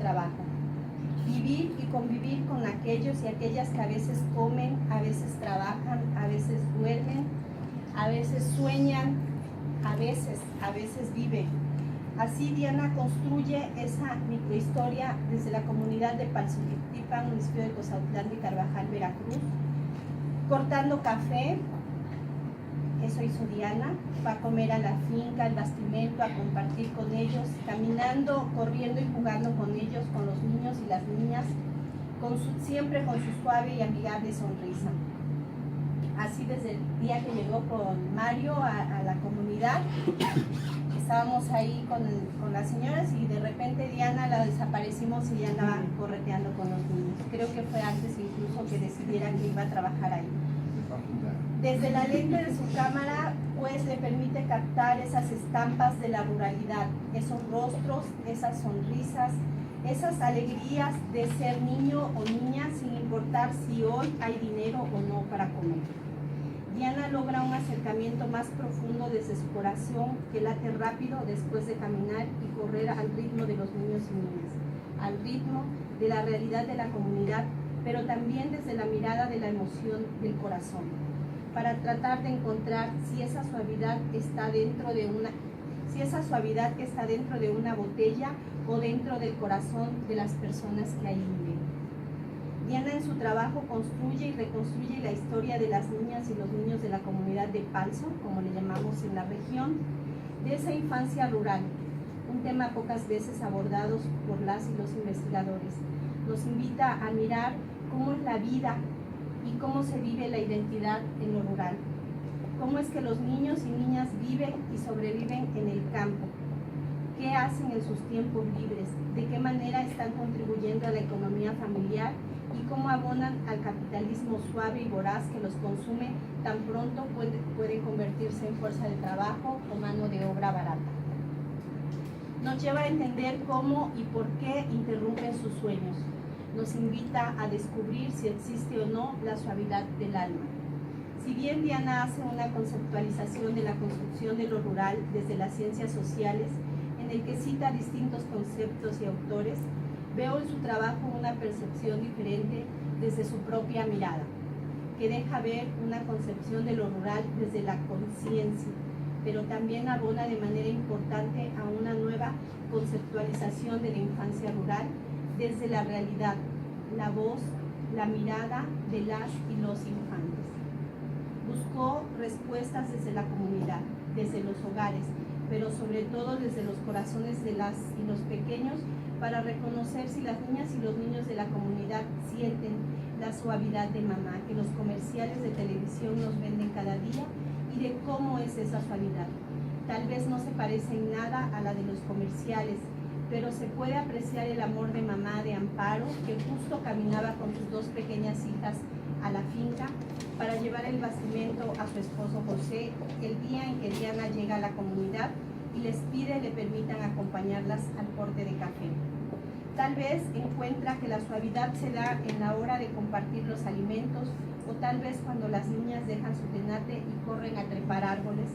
trabajo. Vivir y convivir con aquellos y aquellas que a veces comen, a veces trabajan, a veces duermen, a veces sueñan, a veces viven. Así Diana construye esa microhistoria desde la comunidad de Palzutipan, municipio de Cozautlán de Carvajal, Veracruz, cortando café. Eso hizo Diana, va a comer a la finca, al bastimento, a compartir con ellos, caminando, corriendo y jugando con ellos, con los niños y las niñas, siempre con su suave y amigable sonrisa. Así desde el día que llegó con Mario a la comunidad, estábamos ahí con las señoras y de repente Diana la desaparecimos y ya andaba correteando con los niños. Creo que fue antes incluso que decidiera que iba a trabajar ahí. Desde la lente de su cámara, pues le permite captar esas estampas de la ruralidad, esos rostros, esas sonrisas, esas alegrías de ser niño o niña sin importar si hoy hay dinero o no para comer. Diana logra un acercamiento más profundo desde su corazón que late rápido después de caminar y correr al ritmo de los niños y niñas, al ritmo de la realidad de la comunidad, pero también desde la mirada de la emoción del corazón, para tratar de encontrar si esa suavidad está dentro de una botella o dentro del corazón de las personas que ahí viven. Diana en su trabajo construye y reconstruye la historia de las niñas y los niños de la comunidad de Palzo, como le llamamos en la región, de esa infancia rural, un tema pocas veces abordado por las y los investigadores. Nos invita a mirar cómo es la vida y cómo se vive la identidad en lo rural. Cómo es que los niños y niñas viven y sobreviven en el campo. ¿Qué hacen en sus tiempos libres? ¿De qué manera están contribuyendo a la economía familiar? ¿Y cómo abonan al capitalismo suave y voraz que los consume tan pronto puede convertirse en fuerza de trabajo o mano de obra barata? Nos lleva a entender cómo y por qué interrumpen sus sueños. Nos invita a descubrir si existe o no la suavidad del alma. Si bien Diana hace una conceptualización de la construcción de lo rural desde las ciencias sociales, en el que cita distintos conceptos y autores, veo en su trabajo una percepción diferente desde su propia mirada, que deja ver una concepción de lo rural desde la conciencia, pero también abona de manera importante a una nueva conceptualización de la infancia rural desde la realidad, la voz, la mirada de las y los infantes. Buscó respuestas desde la comunidad, desde los hogares, pero sobre todo desde los corazones de las y los pequeños, para reconocer si las niñas y los niños de la comunidad sienten la suavidad de mamá que los comerciales de televisión nos venden cada día, y de cómo es esa suavidad. Tal vez no se parece en nada a la de los comerciales, pero se puede apreciar el amor de mamá de Amparo, que justo caminaba con sus dos pequeñas hijas a la finca para llevar el bastimento a su esposo José el día en que Diana llega a la comunidad y les pide le permitan acompañarlas al corte de café. Tal vez encuentra que la suavidad se da en la hora de compartir los alimentos, o tal vez cuando las niñas dejan su tenate y corren a trepar árboles,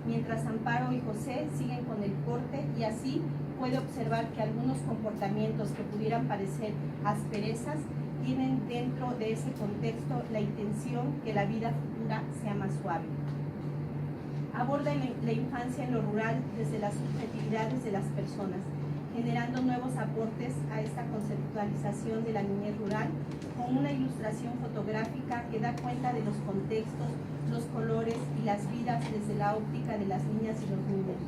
mientras Amparo y José siguen con el corte, y así puede observar que algunos comportamientos que pudieran parecer asperezas tienen dentro de ese contexto la intención que la vida futura sea más suave. Aborda la infancia en lo rural desde las subjetividades de las personas, generando nuevos aportes a esta conceptualización de la niñez rural con una ilustración fotográfica que da cuenta de los contextos, los colores y las vidas desde la óptica de las niñas y los niños,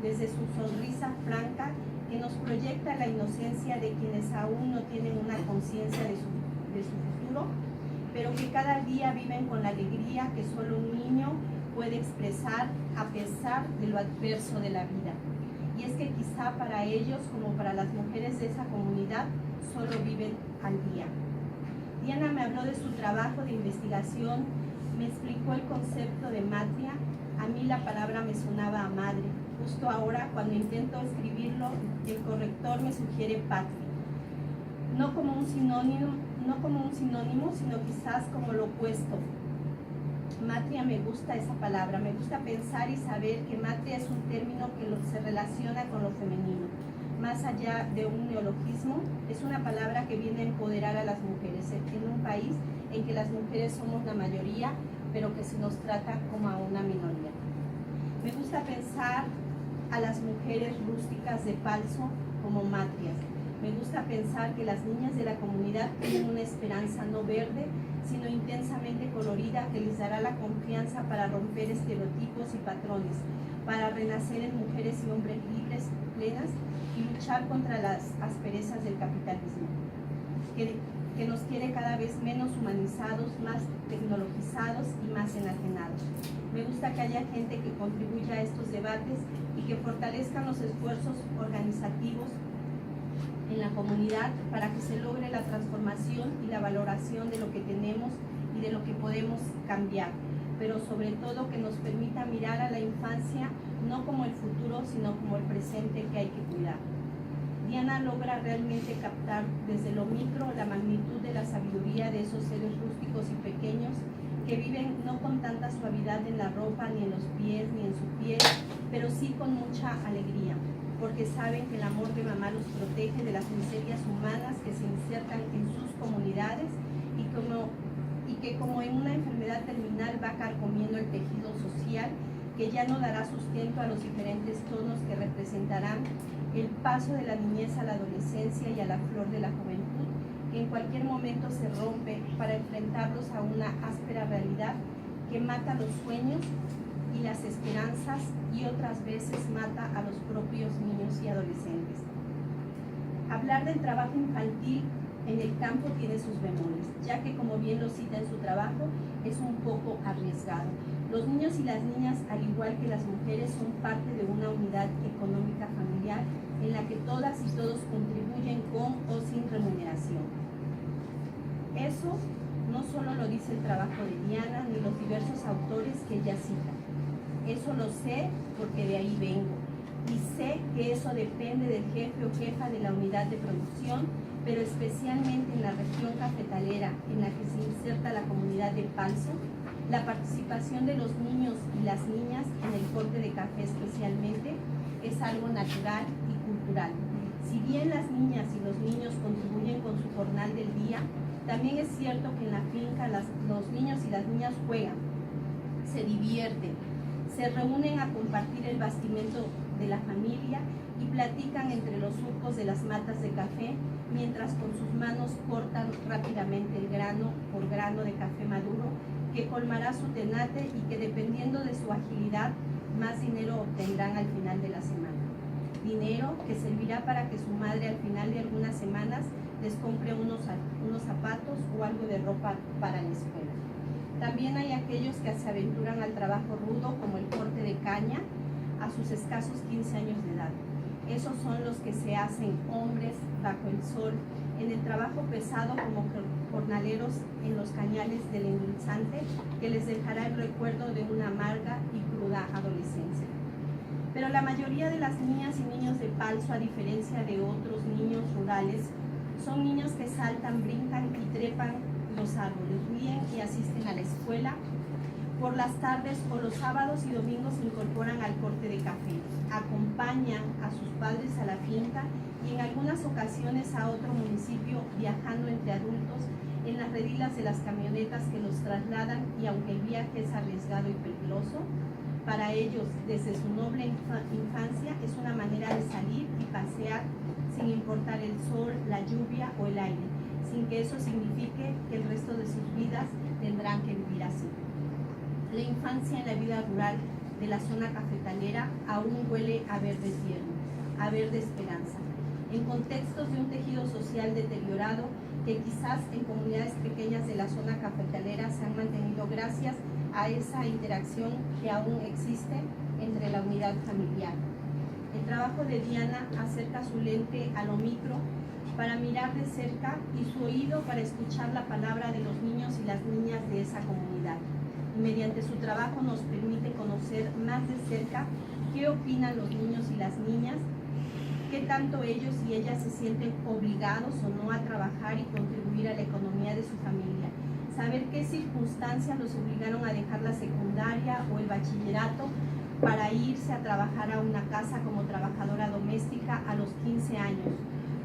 desde su sonrisa franca que nos proyecta la inocencia de quienes aún no tienen una conciencia de su futuro, pero que cada día viven con la alegría que solo un niño puede expresar a pesar de lo adverso de la vida. Y es que quizá para ellos, como para las mujeres de esa comunidad, solo viven al día. Diana me habló de su trabajo de investigación, me explicó el concepto de matria. A mí la palabra me sonaba a madre. Justo ahora, cuando intento escribirlo, el corrector me sugiere patria. No como un sinónimo, sino quizás como lo opuesto. Matria, me gusta esa palabra, me gusta pensar y saber que matria es un término que se relaciona con lo femenino, más allá de un neologismo, es una palabra que viene a empoderar a las mujeres en un país en que las mujeres somos la mayoría, pero que se nos trata como a una minoría. Me gusta pensar a las mujeres rústicas de Palso como matrias. Me gusta pensar que las niñas de la comunidad tienen una esperanza no verde, sino intensamente colorida, que les dará la confianza para romper estereotipos y patrones, para renacer en mujeres y hombres libres, plenas, y luchar contra las asperezas del capitalismo, que nos quiere cada vez menos humanizados, más tecnologizados y más enajenados. Me gusta que haya gente que contribuya a estos debates y que fortalezcan los esfuerzos organizativos en la comunidad para que se logre la transformación y la valoración de lo que tenemos y de lo que podemos cambiar, pero sobre todo que nos permita mirar a la infancia no como el futuro, sino como el presente que hay que cuidar. Diana logra realmente captar desde lo micro la magnitud de la sabiduría de esos seres rústicos y pequeños que viven no con tanta suavidad en la ropa, ni en los pies, ni en su piel, pero sí con mucha alegría, porque saben que el amor de mamá los protege de las miserias humanas que se insertan en sus comunidades y que como en una enfermedad terminal va carcomiendo el tejido social, que ya no dará sustento a los diferentes tonos que representarán el paso de la niñez a la adolescencia y a la flor de la juventud, que en cualquier momento se rompe para enfrentarlos a una áspera realidad que mata los sueños y las esperanzas y otras veces mata a los propios niños y adolescentes. Hablar del trabajo infantil en el campo tiene sus bemoles, ya que, como bien lo cita en su trabajo, es un poco arriesgado. Los niños y las niñas, al igual que las mujeres, son parte de una unidad económica familiar en la que todas y todos contribuyen con o sin remuneración. Eso no solo lo dice el trabajo de Diana ni los diversos autores que ella cita. Eso lo sé porque de ahí vengo. Y sé que eso depende del jefe o jefa de la unidad de producción, pero especialmente en la región cafetalera en la que se inserta la comunidad de Palso, la participación de los niños y las niñas en el corte de café especialmente es algo natural y cultural. Si bien las niñas y los niños contribuyen con su jornal del día, también es cierto que en la finca los niños y las niñas juegan, se divierten, se reúnen a compartir el bastimento de la familia y platican entre los surcos de las matas de café, mientras con sus manos cortan rápidamente el grano por grano de café maduro que colmará su tenate y que, dependiendo de su agilidad, más dinero obtendrán al final de la semana. Dinero que servirá para que su madre al final de algunas semanas les compre unos zapatos o algo de ropa para la escuela. También hay aquellos que se aventuran al trabajo rudo, como el corte de caña, a sus escasos 15 años de edad. Esos son los que se hacen hombres bajo el sol, en el trabajo pesado como jornaleros en los cañales del endulzante, que les dejará el recuerdo de una amarga y cruda adolescencia. Pero la mayoría de las niñas y niños de Palso, a diferencia de otros niños rurales, son niños que saltan, brincan y trepan los árboles, ríen y asisten a la escuela. Por las tardes o los sábados y domingos se incorporan al corte de café, acompañan a sus padres a la finca y en algunas ocasiones a otro municipio, viajando entre adultos en las redilas de las camionetas que los trasladan, y aunque el viaje es arriesgado y peligroso, para ellos, desde su noble infancia, es una manera de salir y pasear sin importar el sol, la lluvia o el aire, sin que eso signifique que el resto de sus vidas tendrán que vivir así. La infancia en la vida rural de la zona cafetalera aún huele a verde tierno, a verde esperanza, en contextos de un tejido social deteriorado que quizás en comunidades pequeñas de la zona cafetalera se han mantenido gracias a esa interacción que aún existe entre la unidad familiar. El trabajo de Diana acerca su lente a lo micro para mirar de cerca y su oído para escuchar la palabra de los niños y las niñas de esa comunidad. Y mediante su trabajo nos permite conocer más de cerca qué opinan los niños y las niñas, qué tanto ellos y ellas se sienten obligados o no a trabajar y contribuir a la economía de su familia, saber qué circunstancias los obligaron a dejar la secundaria o el bachillerato para irse a trabajar a una casa como trabajadora doméstica a los 15 años,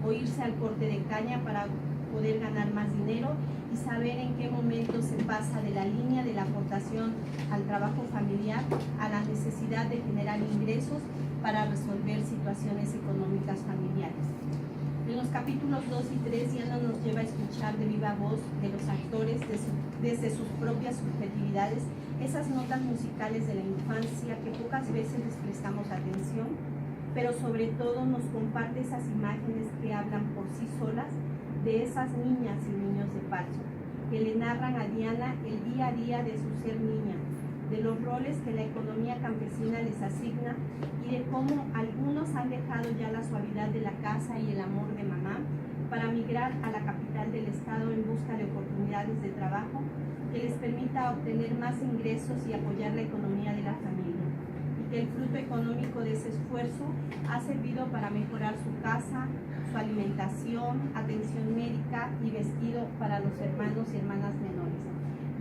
o irse al corte de caña para poder ganar más dinero y saber en qué momento se pasa de la línea de la aportación al trabajo familiar a la necesidad de generar ingresos para resolver situaciones económicas familiares. En los capítulos 2 y 3 Diana nos lleva a escuchar de viva voz de los actores desde sus propias subjetividades esas notas musicales de la infancia que pocas veces les prestamos atención, pero sobre todo nos comparte esas imágenes que hablan por sí solas de esas niñas y niños de Palso, que le narran a Diana el día a día de su ser niña, de los roles que la economía campesina les asigna y de cómo algunos han dejado ya la suavidad de la casa y el amor de mamá para migrar a la capital del estado en busca de oportunidades de trabajo que les permita obtener más ingresos y apoyar la economía de la familia, y que el fruto económico de ese esfuerzo ha servido para mejorar su casa, su alimentación, atención médica y vestido para los hermanos y hermanas menores.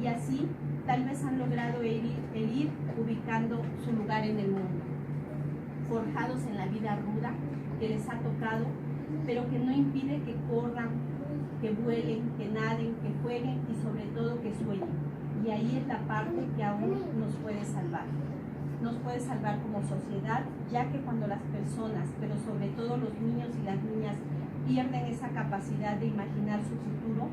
Y así, tal vez han logrado el ir ubicando su lugar en el mundo, forjados en la vida ruda que les ha tocado, pero que no impide que corran, que vuelen, que naden, que jueguen y sobre todo que sueñen. Y ahí es la parte que aún nos puede salvar. Nos puede salvar como sociedad, ya que cuando las personas, pero sobre todo los niños y las niñas, pierden esa capacidad de imaginar su futuro,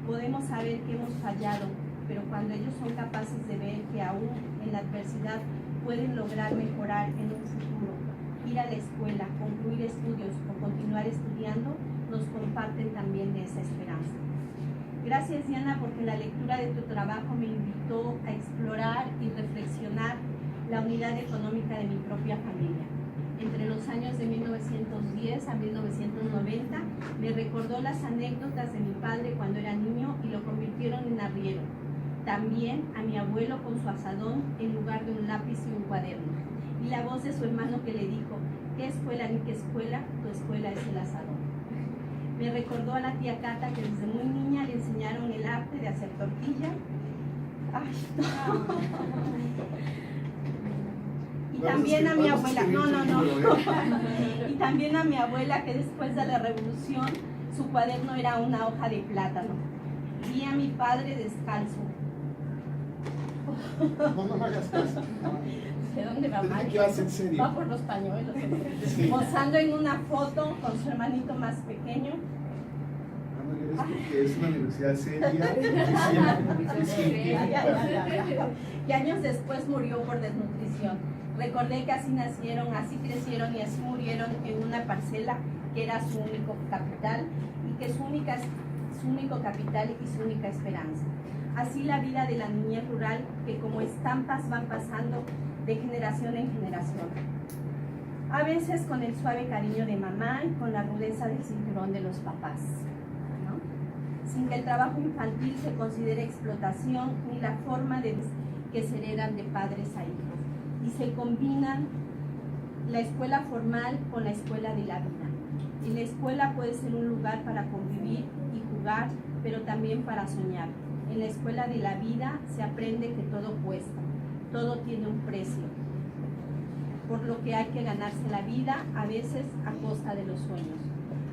podemos saber que hemos fallado, pero cuando ellos son capaces de ver que aún en la adversidad pueden lograr mejorar en un futuro, ir a la escuela, concluir estudios o continuar estudiando, nos comparten también de esa esperanza. Gracias, Diana, porque la lectura de tu trabajo me invitó a explorar y reflexionar la unidad económica de mi propia familia. Entre los años de 1910 a 1990 me recordó las anécdotas de mi padre cuando era niño y lo convirtieron en arriero. También a mi abuelo con su asadón en lugar de un lápiz y un cuaderno. Y la voz de su hermano que le dijo: ¿qué escuela ni qué escuela? Tu escuela es el asadón. Me recordó a la tía Cata que desde muy niña le enseñaron el arte de hacer tortilla. Ay, no. Y también a mi abuela, y también a mi abuela que después de la revolución su cuaderno era una hoja de plátano. Y a mi padre descalzo. No hagas caso. ¿De dónde va Mario? ¿Qué hace en serio? Va por los pañuelos. Sí. Posando en una foto con su hermanito más pequeño. Que es una universidad seria y científica. Y años después murió por desnutrición. Recordé que así nacieron, así crecieron y así murieron en una parcela que era su único capital y que es su único capital y su única esperanza. Así la vida de la niñez rural que como estampas van pasando de generación en generación. A veces con el suave cariño de mamá y con la rudeza del cinturón de los papás, ¿no? Sin que el trabajo infantil se considere explotación ni la forma que se heredan de padres a hijos. Y se combinan la escuela formal con la escuela de la vida. Y la escuela puede ser un lugar para convivir y jugar, pero también para soñar. En la escuela de la vida se aprende que todo cuesta, todo tiene un precio, por lo que hay que ganarse la vida, a veces a costa de los sueños.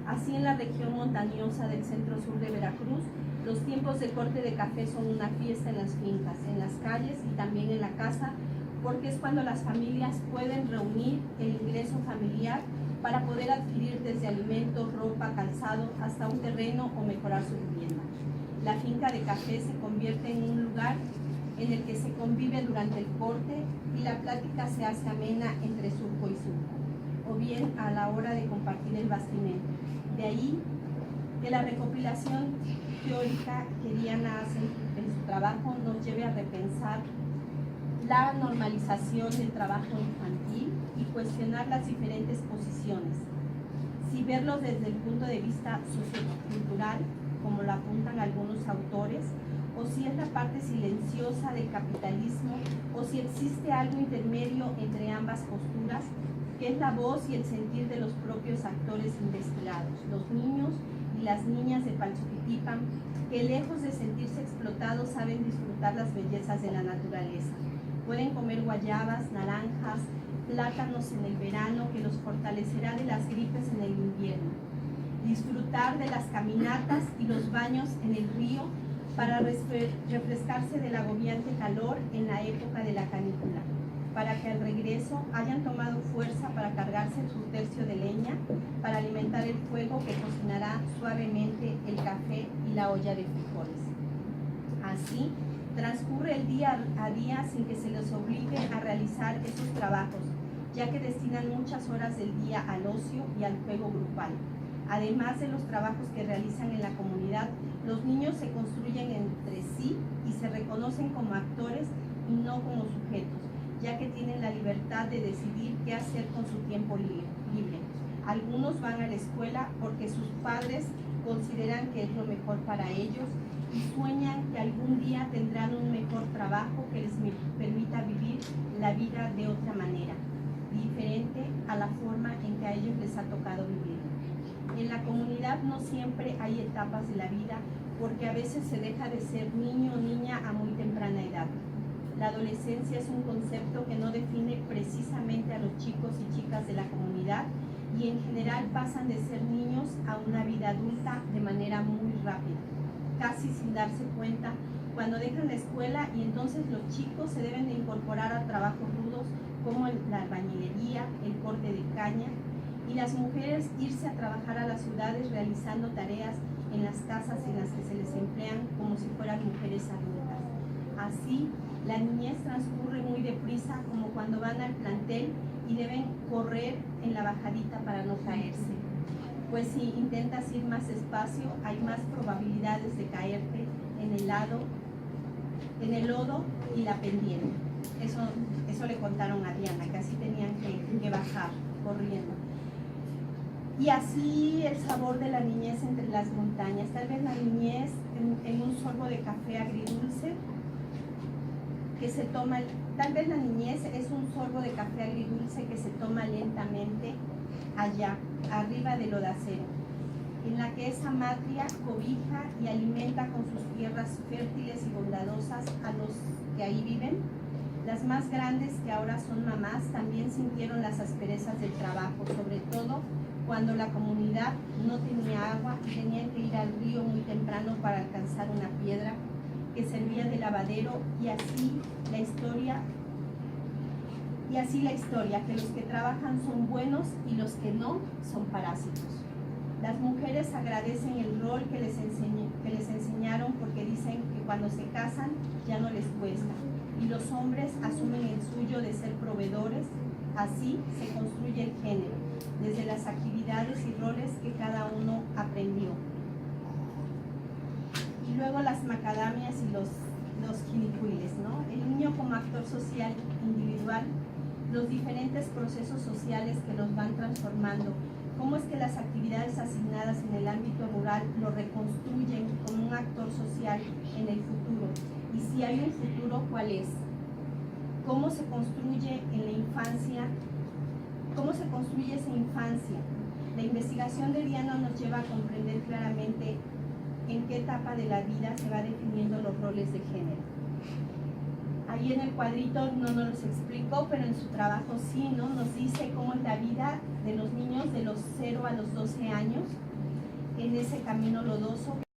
Así en la región montañosa del centro-sur de Veracruz, los tiempos de corte de café son una fiesta en las fincas, en las calles y también en la casa, porque es cuando las familias pueden reunir el ingreso familiar para poder adquirir desde alimentos, ropa, calzado, hasta un terreno o mejorar su vivienda. La finca de café se convierte en un lugar en el que se convive durante el corte y la plática se hace amena entre surco y surco, o bien a la hora de compartir el bastimento. De ahí que la recopilación teórica que Diana hace en su trabajo nos lleve a repensar la normalización del trabajo infantil y cuestionar las diferentes posiciones. Si verlos desde el punto de vista sociocultural, como lo apuntan algunos autores, o si es la parte silenciosa del capitalismo, o si existe algo intermedio entre ambas posturas, que es la voz y el sentir de los propios actores investigados, los niños y las niñas de Palchoquitipan, que lejos de sentirse explotados saben disfrutar las bellezas de la naturaleza, Pueden comer guayabas, naranjas, plátanos en el verano, que los fortalecerá de las gripes en el invierno. Disfrutar de las caminatas y los baños en el río para refrescarse del agobiante calor en la época de la canícula, para que al regreso hayan tomado fuerza para cargarse su tercio de leña, para alimentar el fuego que cocinará suavemente el café y la olla de frijoles. Así, transcurre el día a día sin que se les obligue a realizar esos trabajos, ya que destinan muchas horas del día al ocio y al juego grupal. Además de los trabajos que realizan en la comunidad, los niños se construyen entre sí y se reconocen como actores y no como sujetos, ya que tienen la libertad de decidir qué hacer con su tiempo libre. Algunos van a la escuela porque sus padres consideran que es lo mejor para ellos y sueñan que algún día tendrán un mejor trabajo que les permita vivir la vida de otra manera, diferente a la forma en que a ellos les ha tocado vivir. En la comunidad no siempre hay etapas de la vida porque a veces se deja de ser niño o niña a muy temprana edad. La adolescencia es un concepto que no define precisamente a los chicos y chicas de la comunidad y en general pasan de ser niños a una vida adulta de manera muy rápida, casi sin darse cuenta cuando dejan la escuela, y entonces los chicos se deben de incorporar a trabajos rudos como la albañilería, el corte de caña, y las mujeres irse a trabajar a las ciudades realizando tareas en las casas en las que se les emplean como si fueran mujeres adultas. Así, la niñez transcurre muy deprisa, como cuando van al plantel y deben correr en la bajadita para no caerse. Pues si intentas ir más despacio, hay más probabilidades de caerte en el lodo y la pendiente. Eso le contaron a Diana, que así tenían que bajar corriendo. Y así el sabor de la niñez entre las montañas. Tal vez la niñez en un sorbo de café agridulce que se toma, tal vez la niñez es un sorbo de café agridulce que se toma lentamente allá, arriba del lodacero, en la que esa matria cobija y alimenta con sus tierras fértiles y bondadosas a los que ahí viven. Las más grandes, que ahora son mamás, también sintieron las asperezas del trabajo, sobre todo cuando la comunidad no tenía agua y tenían que ir al río muy temprano para alcanzar una piedra que servía de lavadero, y así la historia, que los que trabajan son buenos y los que no son parásitos. Las mujeres agradecen el rol que les enseñaron porque dicen que cuando se casan ya no les cuesta, y los hombres asumen el suyo de ser proveedores. Así se construye el género, desde las actividades y roles que cada uno aprendió. Y luego las macadamias y los jilicuiles, ¿no? El niño como actor social individual, los diferentes procesos sociales que los van transformando, cómo es que las actividades asignadas en el ámbito rural lo reconstruyen como un actor social en el futuro. Y si hay un futuro, ¿cuál es? ¿Cómo se construye en la infancia? ¿Cómo se construye esa infancia? La investigación de Diana nos lleva a comprender claramente en qué etapa de la vida se va definiendo los roles de género. Ahí en el cuadrito no nos los explicó, pero en su trabajo sí, ¿no? Nos dice cómo es la vida de los niños de los 0 a los 12 años en ese camino lodoso